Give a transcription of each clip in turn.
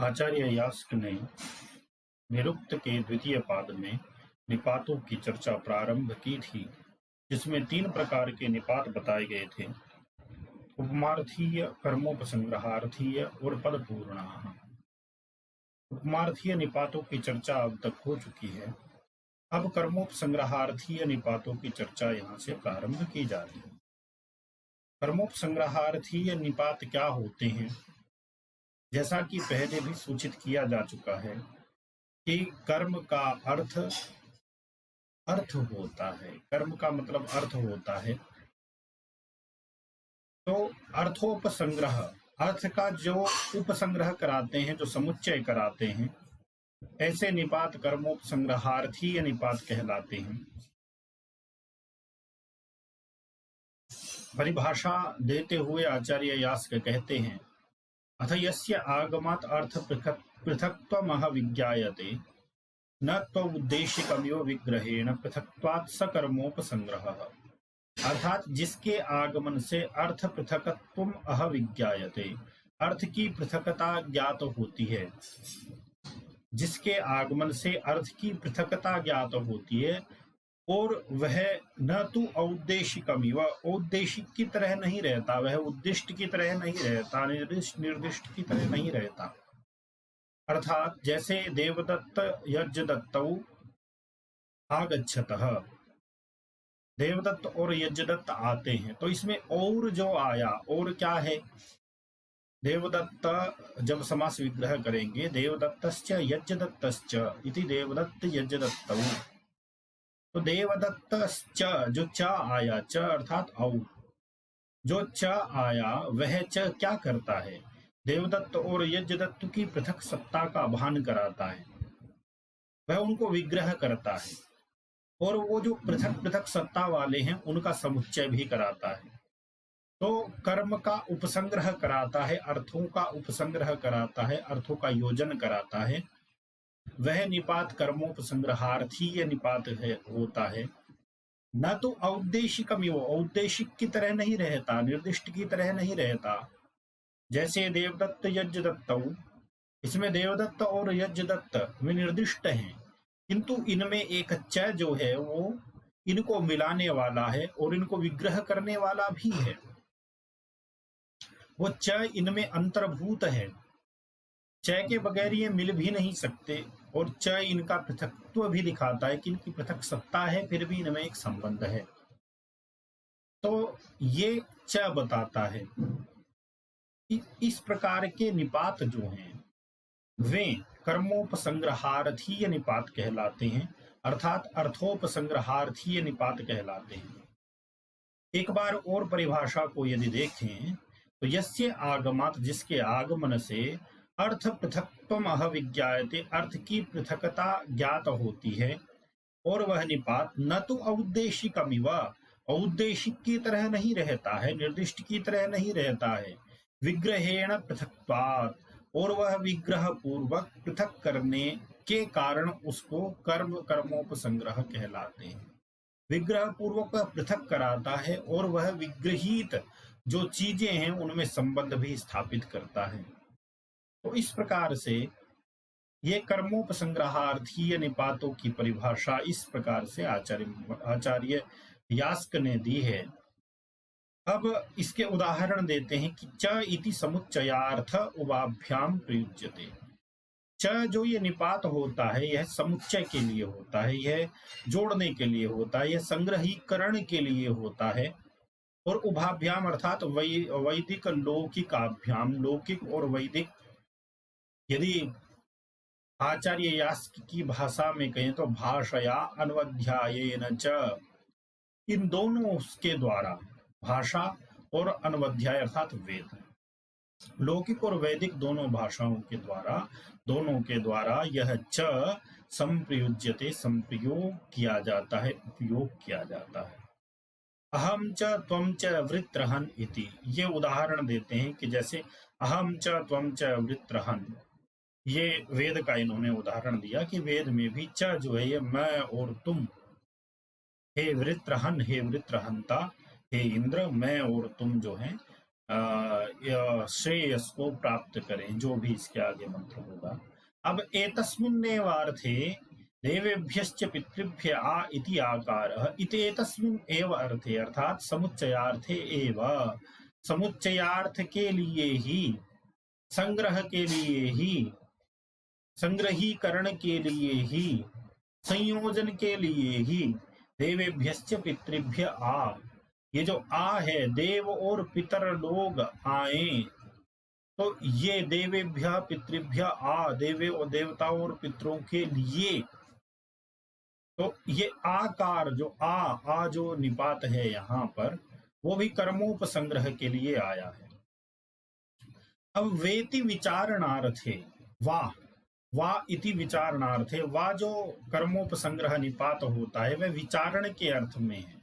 आचार्य यास्क ने निरुक्त के द्वितीय पाद में निपातों की चर्चा प्रारंभ की थी, जिसमें 3 प्रकार के निपात बताए गए थे: उपमार्थीय, कर्मोपसंग्रहार्थीय और पदपूर्णाः। उपमार्थीय निपातों की चर्चा अब तक हो चुकी है। अब कर्मोपसंग्रहार्थीय निपातों की चर्चा यहाँ से प्रारंभ की जा रही है। कर्मोपसंग्रहार्थीय निपात क्या होते हैं? जैसा कि पहले भी सूचित किया जा चुका है कि कर्म का अर्थ होता है। कर्म का मतलब अर्थ होता है। तो अर्थोपसंग्रह, अर्थ का जो उपसंग्रह कराते हैं, जो समुच्चय कराते हैं, ऐसे निपात कर्मोपसंग्रहार्थीय निपात कहलाते हैं। परिभाषा देते हुए आचार्य यास्क कहते हैं, अथ यस्य आगमात् अर्थ पृथक्त्वमह विज्ञायते न त्वउद्देशिकमिव विग्रहेण पृथक्त्वात् स कर्मोपसंग्रहः। अर्थात जिसके आगमन से अर्थ पृथकत्व अह विज्ञायते, अर्थ की पृथकता ज्ञात होती है। जिसके आगमन से अर्थ की पृथकता ज्ञात होती है और वह न तो औद्देशिकमिव, औद्देशिक की तरह नहीं रहता, वह उद्दिष्ट की तरह नहीं रहता, निर्दिष्ट की तरह नहीं रहता। अर्थात जैसे देवदत्त यज्ञदत्तौ आगच्छतः, देवदत्त और यज्ञदत्त आते हैं, तो इसमें और जो आया, और क्या है? देवदत्त जब समास विग्रह करेंगे, देवदत्तश्च यज्ञदत्तश्च इति देवदत्त यज्ञदत्तौ, तो देवदत्तश्च जो च आया, च अर्थात औ, जो च आया वह च क्या करता है? देवदत्त और यज्ञदत्त की पृथक सत्ता का भान कराता है, वह उनको विग्रह करता है, और वो जो पृथक पृथक सत्ता वाले हैं उनका समुच्चय भी कराता है। तो कर्म का उपसंग्रह कराता है, अर्थों का उपसंग्रह कराता है, अर्थों का योजन कराता है। वह निपात कर्मोपसंग्रहार्थीय निपात होता है। न तो औद्देशिकमिव, औद्देशिक की तरह नहीं रहता, निर्दिष्ट की तरह नहीं रहता। जैसे देवदत्त यज्ञदत्तौ, इसमें देवदत्त और यज्ञदत्त विनिर्दिष्ट हैं, किंतु इनमें एक च जो है वो इनको मिलाने वाला है और इनको विग्रह करने वाला भी है। वो च इनमें अंतर्भूत है, च के बगैर ये मिल भी नहीं सकते, और च इनका पृथकत्व भी दिखाता है कि इनकी पृथक सत्ता है, फिर भी इनमें एक संबंध है। तो ये च बताता है। इस प्रकार के निपात जो हैं वे कर्मोपसंग्रहार्थीय निपात कहलाते हैं, अर्थात अर्थोपसंग्रहार्थीय निपात कहलाते हैं। एक बार और परिभाषा को यदि देखें तो यस्य आगमात, जिसके आगमन से अर्थ पृथक्त्वमह विज्ञायते, अर्थ की पृथकता ज्ञात होती है, और वह निपात न तो औद्देशिकमिव, औद्देशिक की तरह नहीं रहता है, निर्दिष्ट की तरह नहीं रहता है, विग्रहेण पृथक्त्वात्, और वह विग्रह पूर्वक पृथक करने के कारण उसको कर्मोपसंग्रह कहलाते हैं। विग्रह पूर्वक वह पृथक कराता है और वह विग्रहित जो चीजें हैं उनमें संबंध भी स्थापित करता है। तो इस प्रकार से ये कर्मोपसंग्रहार्थीय निपातों की परिभाषा इस प्रकार से आचार्य यास्क ने दी है। अब इसके उदाहरण देते हैं कि च इति समुच्चयार्थ उभाभ्याम प्रयुज्यते। च जो ये निपात होता है यह समुच्चय के लिए होता है, यह जोड़ने के लिए होता है, यह संग्रहीकरण के लिए होता है। और उभाभ्याम अर्थात वैदिक लौकिकाभ्याम, लौकिक और वैदिक, यदि आचार्य यास्क की भाषा में कहें तो भाषया अन्वध्यायेन च, इन दोनों के द्वारा, भाषा और अन्वध्याय अर्थात वेद, लौकिक और वैदिक दोनों भाषाओं के द्वारा, दोनों के द्वारा यह च संप्रयुज्यते, संप्रयोग किया जाता है, उपयोग किया जाता है। अहम च त्वम च वृत्रहन इति, ये उदाहरण देते हैं कि जैसे अहम च त्वम च वृत्रहन, ये वेद का इन्होंने उदाहरण दिया कि वेद में भी च जो है ये मैं और तुम, हे वृत्रहन, हे वृत्रहंता, हे इंद्र, मैं और तुम जो है श्रेयस को प्राप्त करें, जो भी इसके आगे मंत्र होगा। अब एतस्मिन्नेव अर्थे देवेभ्यश्च पितृभ्य आ इति आकारः इति एतस्मिन् एव अर्थे अर्थात समुच्चयार्थे एव, समुच्चयार्थ के लिए ही, संग्रह के लिए ही, संग्रहीकरण के लिए ही, संयोजन के लिए ही देवेभ्यश्च पितृभ्य आ, ये जो आ है देव और पितर लोग आए, तो ये देवेभ्य पितृभ्य आ, देवे और देवताओं और पितरों के लिए, तो ये आकार जो आ जो निपात है यहाँ पर, वो भी कर्मोपसंग्रह के लिए आया है। अब वेति विचारणार्थे वा इति विचारणार्थे, वा जो कर्मोपसंग्रह निपात होता है वह विचारण के अर्थ में है।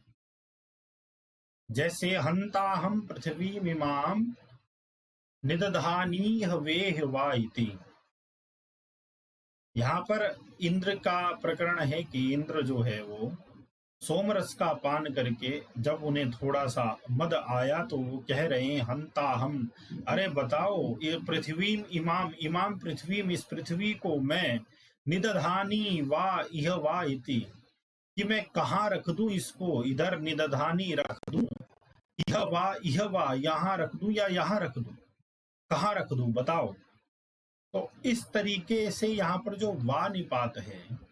जैसे हंताहम पृथ्वीमिमाम निदधानीह वेह वा इति, यहाँ पर इंद्र का प्रकरण है कि इंद्र जो है वो सोमरस का पान करके जब उन्हें थोड़ा सा मद आया तो वो कह रहे हैं हंता हम, अरे बताओ ये पृथ्वी इमाम पृथ्वी, इस पृथ्वी को मैं निदधानी वा इह वा इति, कि मैं कहाँ रख दूं इसको, इधर निदधानी रख दूं, इह वा यहाँ रख दूं या यहाँ रख दूं, कहाँ रख दूं बताओ। तो इस तरीके से यहाँ पर जो वा निपात है,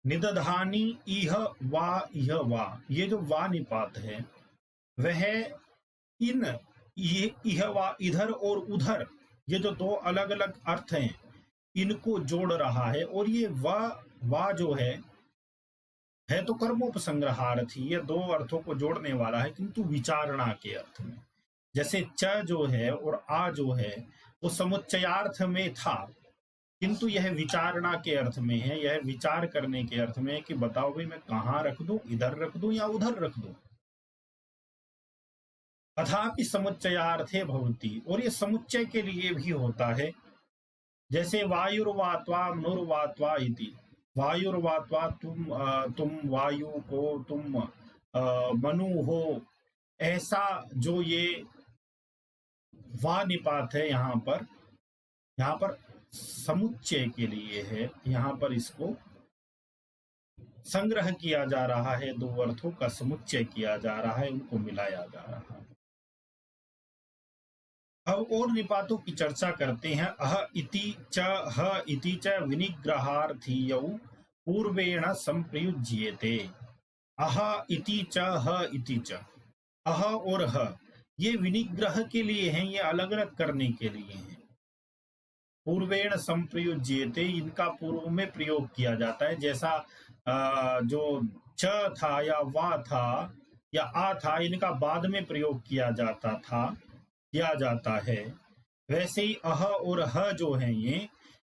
निदधानी इह वा, ये जो वा निपात है वह इह वा, इधर और उधर, ये जो दो अलग अलग अर्थ हैं इनको जोड़ रहा है। और ये वा जो है तो कर्मोपसंग्रहार्थी, ये दो अर्थों को जोड़ने वाला है, किंतु विचारणा के अर्थ में। जैसे च जो है और आ जो है वो समुच्चयार्थ में था, किंतु यह विचारणा के अर्थ में है, यह विचार करने के अर्थ में है कि बताओ भाई मैं कहाँ रख दूं, इधर रख दूं या उधर रख दूं। तथापि समुच्चयार्थे भवति, और ये समुच्चय के लिए भी होता है। जैसे वायुर्वात्वा मनुर्वात्वा इति, वायुर्वात्वा तुम वायु को, तुम मनु हो, ऐसा जो ये वा निपात है यहाँ पर समुच्चय के लिए है। यहाँ पर इसको संग्रह किया जा रहा है, दो अर्थों का समुच्चय किया जा रहा है, उनको मिलाया जा रहा है। अब और निपातों की चर्चा करते हैं। अह इति च ह इति च विनिग्रहार्थीयौ पूर्वेण संप्रयुज्येते। अह इति च ह इति च, अह और ह ये विनिग्रह के लिए हैं, ये अलग अलग करने के लिए हैं। पूर्वेण संप्रयुज्येते, इनका पूर्व में प्रयोग किया जाता है। जैसा जो च था या वा था या आ था, इनका बाद में प्रयोग किया जाता है, वैसे ही अह और ह जो है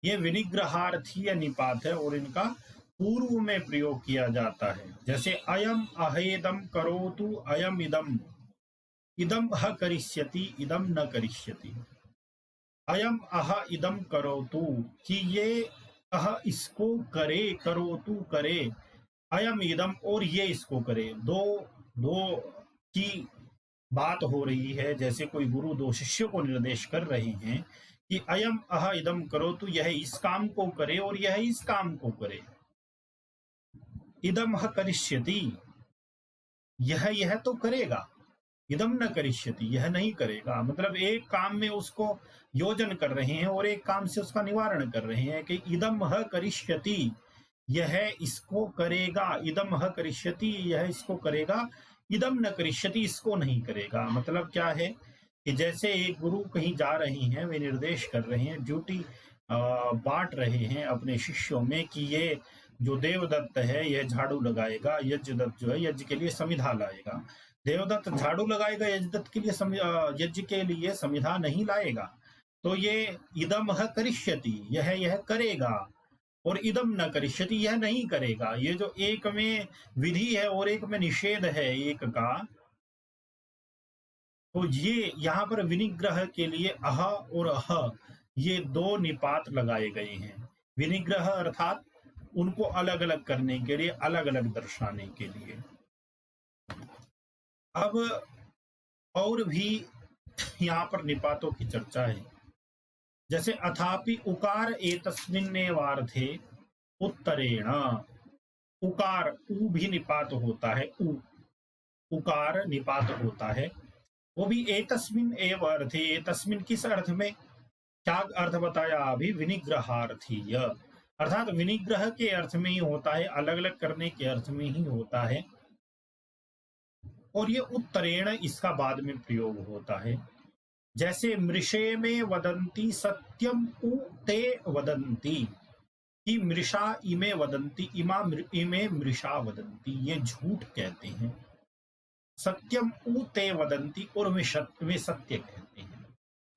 ये विनिग्रहार्थीय निपात है और इनका पूर्व में प्रयोग किया जाता है। जैसे अयम अहेदम करोतु अयम इदम, इदम ह करिष्यति इदम न करिष्यति। अयम अह इदम करोतु, कि ये अह इसको करे, करोतु करे, अयम इदम और ये इसको करे। दो की बात हो रही है, जैसे कोई गुरु दो शिष्यों को निर्देश कर रहे हैं कि अयम अह इदम करोतु, यह इस काम को करे और यह इस काम को करे। इदम ह करिष्यति, यह तो करेगा, इदम न करिष्यति, यह नहीं करेगा। मतलब एक काम में उसको योजन कर रहे हैं और एक काम से उसका निवारण कर रहे हैं कि इदम ह करिष्यति, यह इसको करेगा, इदम ह करिष्यति, यह इसको करेगा, इदम न करिष्यति, इसको नहीं करेगा। मतलब क्या है कि जैसे एक गुरु कहीं जा रहे हैं, वे निर्देश कर रहे हैं, ड्यूटी बांट रहे हैं अपने शिष्यों में कि ये जो देवदत्त है यह झाड़ू लगाएगा, यज्ञदत्त जो है यज्ञ के लिए समिधा लाएगा। देवदत्त झाड़ू लगाएगा, यज्ञदत्त के लिए यज्ञ के लिए समिधा नहीं लाएगा। तो ये इदम ह करिष्यति, यह करेगा, और इदम न करिष्यति, यह नहीं करेगा। ये जो एक में विधि है और एक में निषेध है एक का, तो ये यहाँ पर विनिग्रह के लिए अह और अह ये दो निपात लगाए गए हैं। विनिग्रह अर्थात उनको अलग अलग करने के लिए, अलग अलग दर्शाने के लिए। अब और भी यहाँ पर निपातों की चर्चा है। जैसे अथापि उकार एतस्मिन्नेवार्थे उत्तरेण, उकार ऊ भी निपात होता है, उकार निपात होता है, वो भी एतस्मिन एव अर्थे। एतस्मिन किस अर्थ में, क्या अर्थ बताया अभी, विनिग्रहार्थी, अर्थात विनिग्रह के अर्थ में ही होता है, अलग अलग करने के अर्थ में ही होता है। और ये उत्तरेण इसका बाद में प्रयोग होता है। जैसे मृषे में वदंती सत्यम उ ते वदंती, कि मृषा इमे वदंती, इमे मृषा वदंती, ये झूठ कहते हैं। सत्यम उ ते वदंती, और वे सत्य कहते हैं।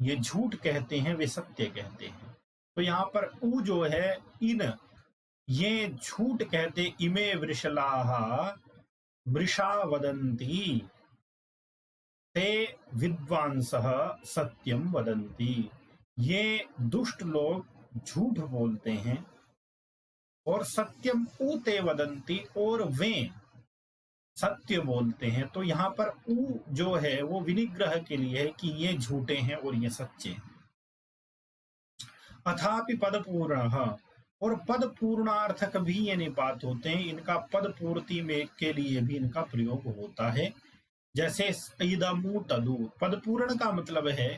ये झूठ कहते हैं, वे सत्य कहते हैं। तो यहाँ पर उ जो है, इन, ये झूठ कहते, इमे वृषलाहा मृषा वदंती, ते विद्वांसः सत्यम वदंती, ये दुष्ट लोग झूठ बोलते हैं। और सत्यम उ ते वदंती, और वे सत्य बोलते हैं। तो यहाँ पर उ जो है वो विनिग्रह के लिए है कि ये झूठे हैं और ये सच्चे हैं। अथापि पद पूर्ण, और पद पूर्णार्थक भी ये निपात होते हैं, इनका पद पूर्ति में के लिए भी इनका प्रयोग होता है। जैसे इदमु तदु, पद पूर्ण का मतलब है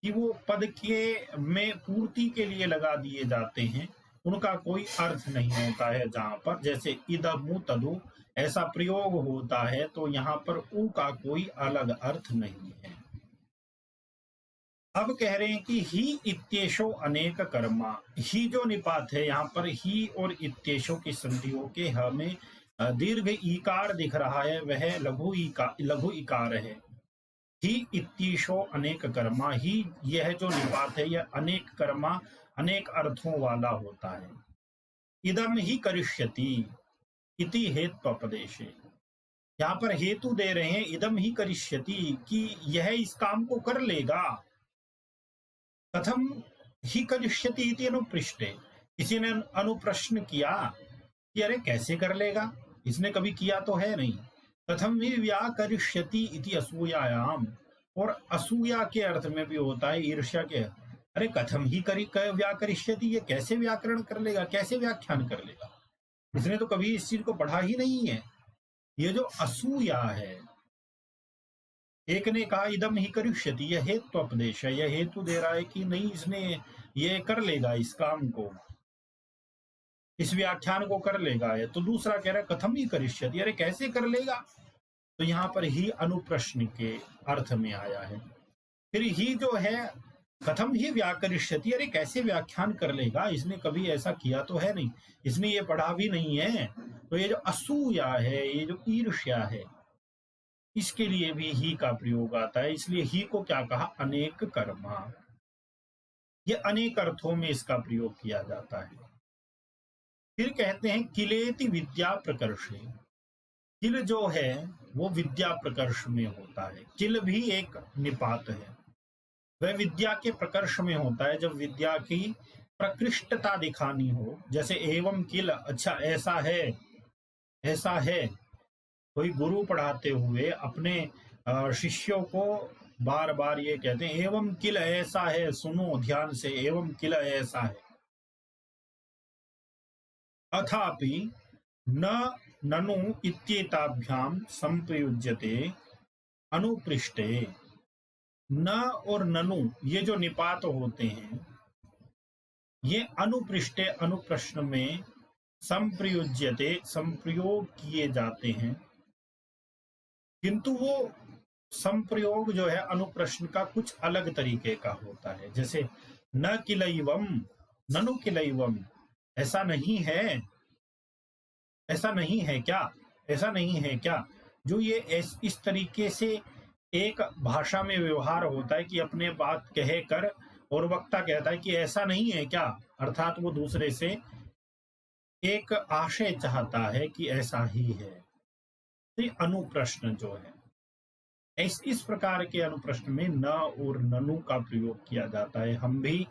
कि वो पद के में पूर्ति के लिए लगा दिए जाते हैं, उनका कोई अर्थ नहीं होता है। जहां पर जैसे इदमु तदु ऐसा प्रयोग होता है, तो यहाँ पर उ का कोई अलग अर्थ नहीं है। अब कह रहे हैं कि ही इत्येषो अनेक कर्मा, ही जो निपात है यहाँ पर ही और इत्येषो की संधियों के हमें दीर्घ इकार दिख रहा है, वह लघु इकार है। ही इत्येषो अनेक कर्मा, ही यह जो निपात है यह अनेक कर्मा, अनेक अर्थों वाला होता है। इदम ही करिष्यति इति हेत्वपदेशे, यहाँ पर हेतु दे रहे हैं, इदम ही करिष्यति, कि यह इस काम को कर लेगा। कथम ही करिष्यति इति अनुपृष्टे, किसी ने अनुप्रश्न किया कि अरे कैसे कर लेगा, इसने कभी किया तो है नहीं। कथम ही व्याकरिष्यति इति असूयायाम, और असूया के अर्थ में भी होता है, ईर्ष्या के। अरे कथम ही व्याकरिष्यति, ये कैसे व्याकरण कर लेगा, कैसे व्याख्यान कर लेगा, इसने तो कभी इस चीज को पढ़ा ही नहीं है। ये जो असूया है, एक ने कहा इदम ही करिष्यति, यह हेत्वोपदेश है, यह हेतु दे रहा है कि नहीं इसने ये कर लेगा, इस काम को, इस व्याख्यान को कर लेगा। है तो दूसरा कह रहा है कथम ही करिष्यति, अरे कैसे कर लेगा। तो यहाँ पर ही अनुप्रश्न के अर्थ में आया है। फिर ही जो है कथम ही व्याकरिष्यति, अरे कैसे व्याख्यान कर लेगा, इसने कभी ऐसा किया तो है नहीं, इसने ये पढ़ा भी नहीं है। तो ये जो असूया है, ये जो ईर्ष्या है, इसके लिए भी ही का प्रयोग आता है। इसलिए ही को क्या कहा, अनेक कर्मा, ये अनेक अर्थों में इसका प्रयोग किया जाता है। फिर कहते हैं किलेति विद्या प्रकर्षे, किल जो है वो विद्या प्रकर्ष में होता है। किल भी एक निपात है, वह विद्या के प्रकर्ष में होता है, जब विद्या की प्रकृष्टता दिखानी हो। जैसे एवं किल, अच्छा ऐसा है, ऐसा है। कोई गुरु पढ़ाते हुए अपने शिष्यों को बार बार ये कहते हैं एवं किल ऐसा है, सुनो ध्यान से, एवं किल ऐसा है। अथापि न ननु इत्येताभ्याम संप्रयुज्यते अनुपृष्टे, न और ननु ये जो निपात होते हैं, ये अनुपृष्टे अनुप्रश्न में संप्रयुज्यते संप्रयोग किए जाते हैं, किंतु वो संप्रयोग जो है अनुप्रश्न का कुछ अलग तरीके का होता है। जैसे न किलैवम, ननु किलैवम, ऐसा नहीं है, ऐसा नहीं है क्या, ऐसा नहीं है क्या। जो ये इस तरीके से एक भाषा में व्यवहार होता है कि अपने बात कह कर और वक्ता कहता है कि ऐसा नहीं है क्या, अर्थात वो दूसरे से एक आशय चाहता है कि ऐसा ही है। तो अनुप्रश्न जो है, इस प्रकार के अनुप्रश्न में न और ननु का प्रयोग किया जाता है। हम भी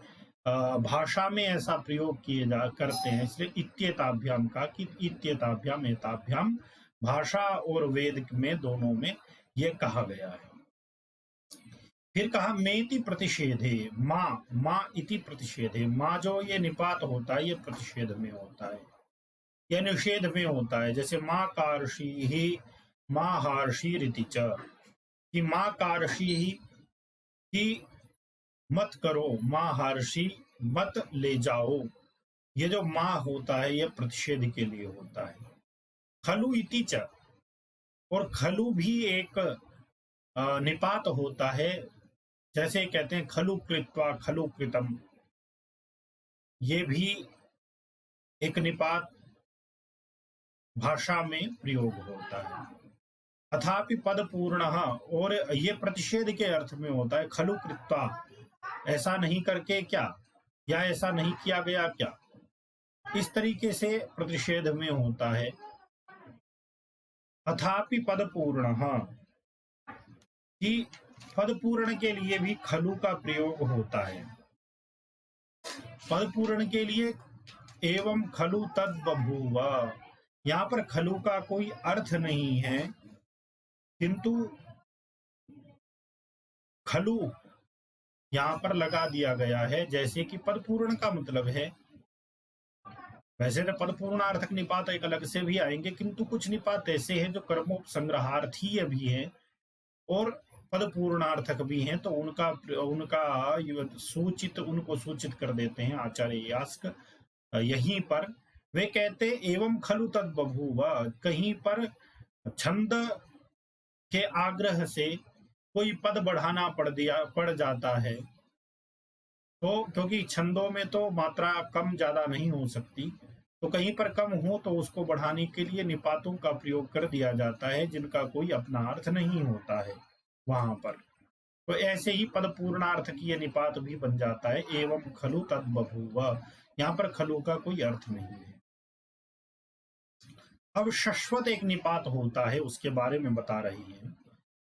भाषा में ऐसा प्रयोग किए करते हैं, इसलिए इत्येताभ्याम का, कि इत्येताभ्याम एताभ्याम, भाषा और वेद में दोनों में यह कहा गया है। फिर कहा मेति प्रतिषेधे, माँ माँ इति प्रतिषेधे, माँ जो ये निपात होता है ये प्रतिषेध में होता है या निषेध में होता है। जैसे माँ कार्षी ही माँ हर्षी रीति च, कि माँ कार्षी ही कि मत करो, माँ हर्षी मत ले जाओ, ये जो माँ होता है यह प्रतिषेध के लिए होता है। खलु इति च, और खलु भी एक निपात होता है। जैसे कहते हैं खलु कृत्वा खलु कृतम, ये भी एक निपात भाषा में प्रयोग होता है। अथापि पद पूर्ण, और ये प्रतिषेध के अर्थ में होता है। खलु कृत्वा, ऐसा नहीं करके क्या, या ऐसा नहीं किया गया क्या, इस तरीके से प्रतिषेध में होता है। अथापि पद पूर्ण, कि पद पूर्ण के लिए भी खलु का प्रयोग होता है। पद पूर्ण के लिए एवं खलु तद बभूव, यहाँ पर खलु का कोई अर्थ नहीं है, किंतु खलु यहाँ पर लगा दिया गया है। जैसे कि पद पूर्ण का मतलब है, वैसे तो पद पूर्णार्थक निपात एक अलग से भी आएंगे, किंतु कुछ निपात ऐसे हैं जो कर्मोपसंग्रहार्थीय भी है और पद पूर्णार्थक भी हैं, तो उनका उनको सूचित कर देते हैं आचार्य यास्क यहीं पर। वे कहते एवं खलु तद बभूव, कहीं पर छंद के आग्रह से कोई पद बढ़ाना पड़ जाता है, तो क्योंकि छंदों में तो मात्रा कम ज्यादा नहीं हो सकती, तो कहीं पर कम हो तो उसको बढ़ाने के लिए निपातों का प्रयोग कर दिया जाता है जिनका कोई अपना अर्थ नहीं होता है वहां पर। तो ऐसे ही पद पूर्णार्थ की ये निपात भी बन जाता है, एवं खलु तद बभूव, यहाँ पर खलु का कोई अर्थ नहीं है। अब शश्वत एक निपात होता है, उसके बारे में बता रही है।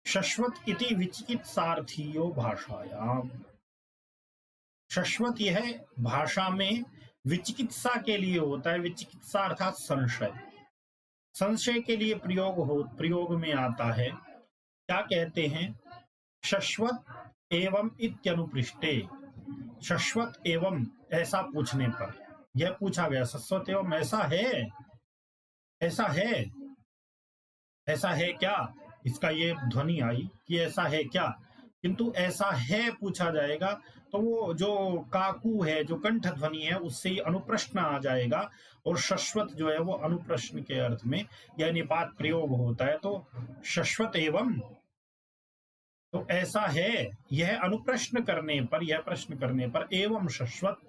शश्वत इति विचिकित्सार्थियो भाषायाम, शश्वत यह भाषा में विचिकित्सा के लिए होता है। विचिकित्सा अर्थात संशय, संशय के लिए प्रयोग में आता है। क्या कहते हैं, शश्वत एवं इत्यनुपृष्टे, शश्वत एवं ऐसा पूछने पर, यह पूछा गया शश्वत एवं ऐसा है, ऐसा है, ऐसा है क्या, इसका ये ध्वनि आई कि ऐसा है क्या, किंतु ऐसा है पूछा जाएगा तो वो जो काकू है, जो कंठ ध्वनि है, उससे ही अनुप्रश्न आ जाएगा, और शश्वत जो है वो अनुप्रश्न के अर्थ में यह निपात प्रयोग होता है। तो शश्वत एवं, तो ऐसा है, यह अनुप्रश्न करने पर, यह प्रश्न करने पर, एवं शश्वत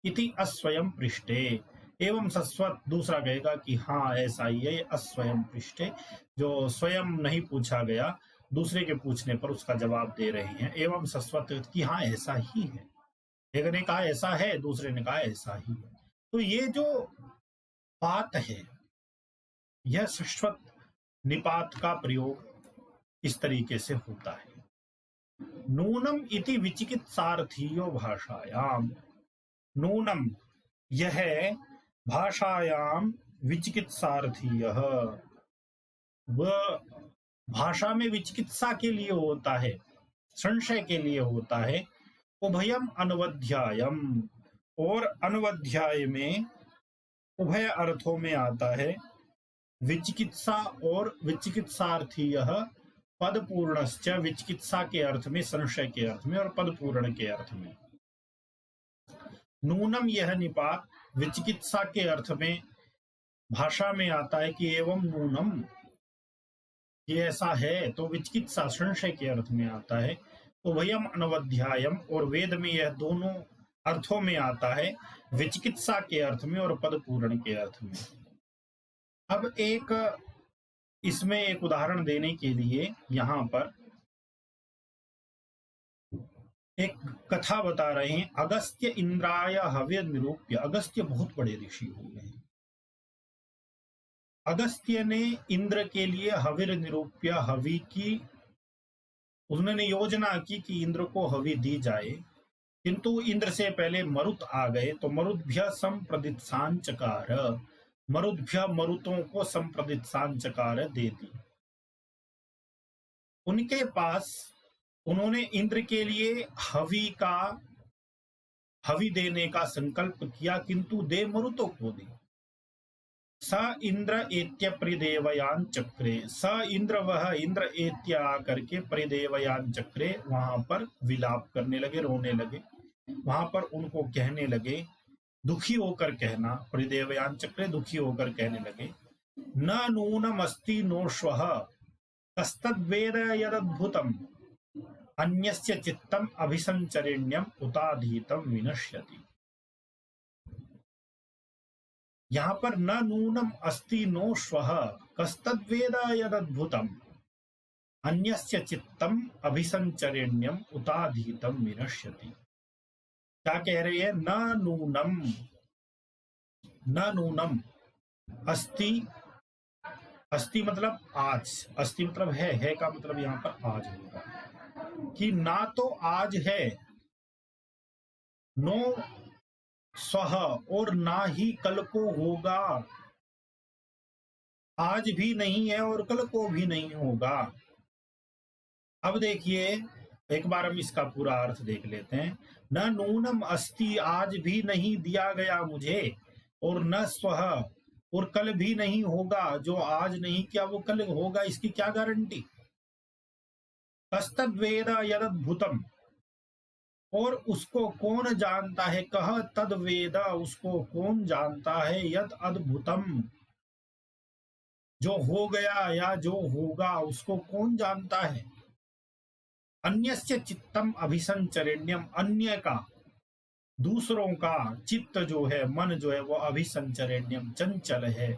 इति अस्वयं पृष्ठे, एवं शश्वत दूसरा कहेगा कि हाँ ऐसा ही है, अस्वयं पृष्ठे, जो स्वयं नहीं पूछा गया, दूसरे के पूछने पर उसका जवाब दे रहे हैं। एवं शश्वत कि हाँ ऐसा ही है, एक ने कहा ऐसा है, दूसरे ने कहा ऐसा ही है। तो ये जो बात है, यह शश्वत निपात का प्रयोग इस तरीके से होता है। नूनम इति विचिकित्सार्थियो भाषायाम, नूनम यह भाषायाम विचिकित्सार्थीयः, वह भाषा में विचिकित्सा के लिए होता है, संशय के लिए होता है। उभयम अनवध्यायम, और अनवध्याय में उभय अर्थों में आता है। विचिकित्सा और विचिकित्सार्थीयः पद पूर्णश्च, विचिकित्सा के अर्थ में, संशय के अर्थ में, और पद पूर्ण के अर्थ में। नूनम यह निपात विचिकित्सा के अर्थ में भाषा में आता है कि एवं नूनम, ये ऐसा है, तो विचिकित्सा संशय के अर्थ में आता है। उभयम अनवध्यायम, और वेद में यह दोनों अर्थों में आता है, विचिकित्सा के अर्थ में और पद पूर्ण के अर्थ में। अब इसमें एक उदाहरण देने के लिए यहां पर एक कथा बता रहे हैं। अगस्त्य इंद्राय हव्य निरूप्य, अगस्त्य बहुत बड़े ऋषि हो गए। अगस्त्य ने इंद्र के लिए हविर निरूप्य, हवि की उन्होंने योजना की कि इंद्र को हवि दी जाए, किंतु इंद्र से पहले मरुत आ गए, तो मरुद्भ्य संप्रदित्सांचकार, मरुद्भ्य मरुतों को संप्रदित्सांचकार दे दी। उनके पास उन्होंने इंद्र के लिए हवि देने का संकल्प किया, किंतु दे मरुतों को दी। स इंद्र एत्य परिदेवयान चक्रे, स इंद्र वह इंद्र एत्य आकर के परिदेवयान चक्रे वहां पर विलाप करने लगे, रोने लगे। वहां पर उनको कहने लगे, दुखी होकर कहना, परिदेवयान चक्रे दुखी होकर कहने लगे, न नूनम अस्ति नो श्वः कस्तद्वेद यदद्भुतम् अन्यस्य चित्तम अभिसंचरिण्यम उताधीतम विनश्यति। यहां पर न नूनम अस्ति नो श्वः कस्तद्वेद यदद्भुतम अन्यस्य चित्तम अभिसंचरिण्यम उताधीतम विनश्यति। क्या कह रहे हैं? न नूनम अस्ति, अस्ति मतलब आज, अस्ति मतलब है का मतलब यहां पर आज होगा, कि ना तो आज है, नो स्वह और ना ही कल को होगा, आज भी नहीं है और कल को भी नहीं होगा। अब देखिए एक बार हम इसका पूरा अर्थ देख लेते हैं। न नूनम अस्ति, आज भी नहीं दिया गया मुझे, और न स्वह और कल भी नहीं होगा, जो आज नहीं किया वो कल होगा, इसकी क्या गारंटी। कस्तद्वेद यदद्भुतम, और उसको कौन जानता है, कह तद वेद, उसको कौन जानता है, यद अद्भुतम, जो हो गया या जो होगा उसको कौन जानता है। अन्यस्य चित्तम अभिसंचरण्यम, अन्य का, दूसरों का चित्त जो है, मन जो है वो अभिसंचरण्यम चंचल है,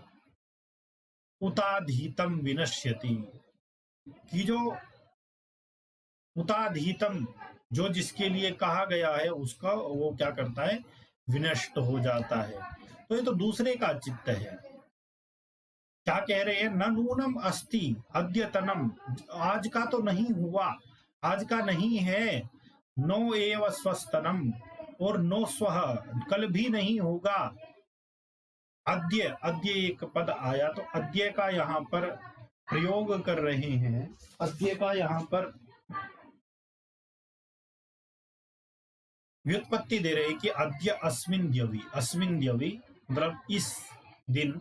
उताधीतम विनश्यति, कि जो उताधीतम जो जिसके लिए कहा गया है उसका वो क्या करता है, विनष्ट हो जाता है। तो ये तो दूसरे का चित्त है। क्या कह रहे हैं? न नूनम अस्ति अद्यतनम, आज का तो नहीं हुआ, आज का नहीं है, नो एव स्वस्तनम, और नो स्वह, कल भी नहीं होगा। अद्य, अद्य एक पद आया तो अद्य का यहाँ पर प्रयोग कर रहे हैं, अद्य का यहाँ पर व्युत्पत्ति दे रहे कि अद्य अस्मिन् द्यवि, अस्मिन् द्यवि मतलब इस दिन,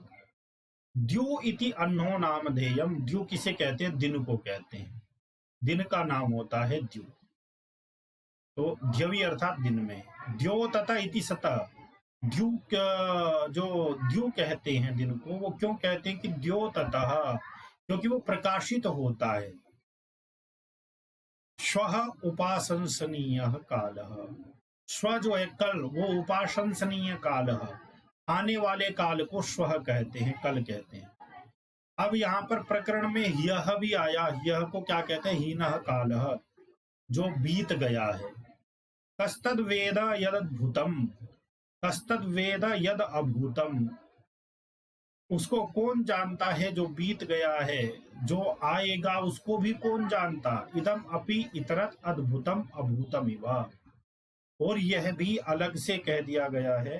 द्यू इति अन्नो नामधेयम, द्यू किसे कहते हैं? दिन को कहते हैं, दिन का नाम होता है द्यू। तो द्यवि अर्थात दिन में, द्योतता इति सतः, द्यू जो द्यू कहते हैं दिन को, वो क्यों कहते हैं कि द्योततः, क्योंकि वो प्रकाशित होता है। श्वः उपासंसनीयः कालः, स्व जो है कल, वो उपासंसनीय काल है, आने वाले काल को श्वः कहते हैं, कल कहते हैं। अब यहाँ पर प्रकरण में यह भी आया, यह को क्या कहते हैं? हीनः कालः, जो बीत गया है। कस्तद वेद यद अद्भुतम, कस्तद वेद यद अभूतम, उसको कौन जानता है जो बीत गया है, जो आएगा उसको भी कौन जानता। इदम अपि इतरत अद्भुतम अभूतम इव, और यह भी अलग से कह दिया गया है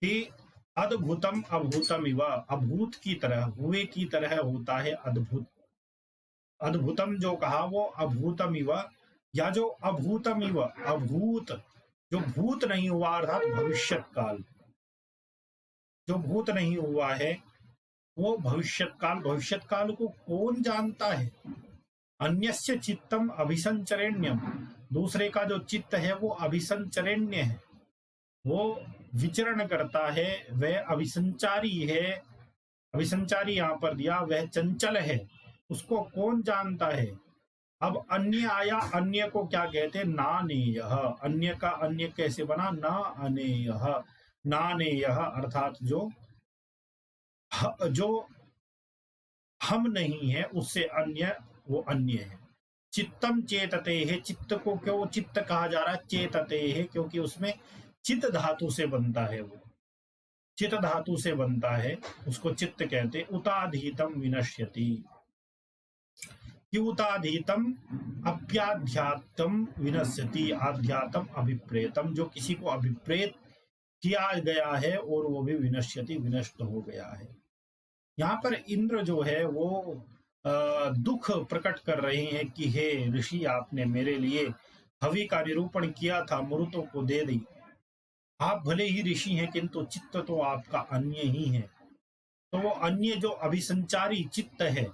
कि अद्भुतम अभूतम इव, अभूत की तरह, हुए की तरह होता है अद्भुत। अद्भुतम जो कहा वो अभूतम इव, या जो अभूतम इव, अभूत जो भूत नहीं हुआ अर्थात भविष्यत काल, जो भूत नहीं हुआ है वो भविष्यत काल, भविष्यत काल को कौन जानता है। अन्यस्य चित्तम अभिसंचरण्यम, दूसरे का जो चित्त है वो अभिसंचरण्य है, वो विचरण करता है, वह अभिसंचारी है। अभिसंचारी यहाँ पर दिया, वह चंचल है, उसको कौन जानता है। अब अन्य आया, अन्य को क्या कहते हैं? नानेयः, अन्य का अन्य कैसे बना? ना अनेयः, नानेयः अर्थात जो हम नहीं है उससे अन्य, वो अन्य है। चित्तम चेतते है, चित्त को क्यों चित्त कहा जा रहा है? चेतते है, क्योंकि उसमें चित्त धातु से बनता है, वो चित्त धातु से बनता है, उसको चित्त कहते। उताधीतम विनश्यति, उताधीतम अप्याध्यात्म विनश्यति, आध्यात्म अभिप्रेतम, जो किसी को अभिप्रेत किया गया है और वो भी विनश्यति, विनष्ट हो गया है। यहाँ पर इंद्र जो है वो दुख प्रकट कर रहे हैं कि हे ऋषि, आपने मेरे लिए हवि का निरूपण किया था, मूर्तों को दे दी। आप भले ही ऋषि हैं, किंतु चित्त तो आपका अन्य ही है। तो वो अन्य जो अभिसंचारी चित्त है,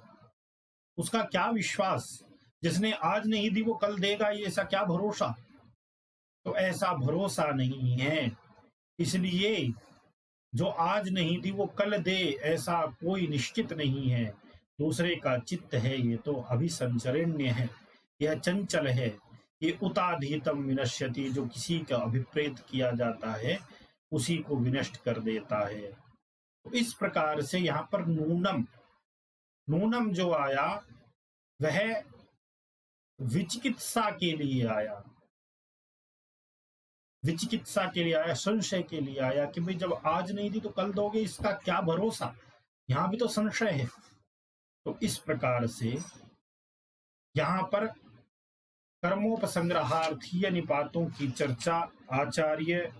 उसका क्या विश्वास? जिसने आज नहीं दी वो कल देगा, ये ऐसा क्या भरोसा? तो ऐसा भरोसा नहीं है। इसलिए जो आज नहीं दी वो कल दे, ऐसा कोई निश्चित नहीं है। दूसरे का चित्त है, ये तो अभिसंचरण्य है, यह चंचल है। ये उताधीतम विनश्यति, जो किसी का अभिप्रेत किया जाता है उसी को विनष्ट कर देता है। तो इस प्रकार से यहाँ पर नूनम नूनम जो आया वह विचिकित्सा के लिए आया, विचिकित्सा के लिए आया, संशय के लिए आया कि भाई जब आज नहीं दी तो कल दोगे, इसका क्या भरोसा? यहां भी तो संशय है। तो इस प्रकार से यहां पर कर्मोपसंग्रहार्थीय निपातों की चर्चा आचार्य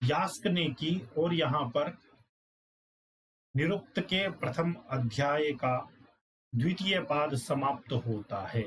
यास्क ने की, और यहां पर निरुक्त के प्रथम अध्याय का द्वितीय पाद समाप्त होता है।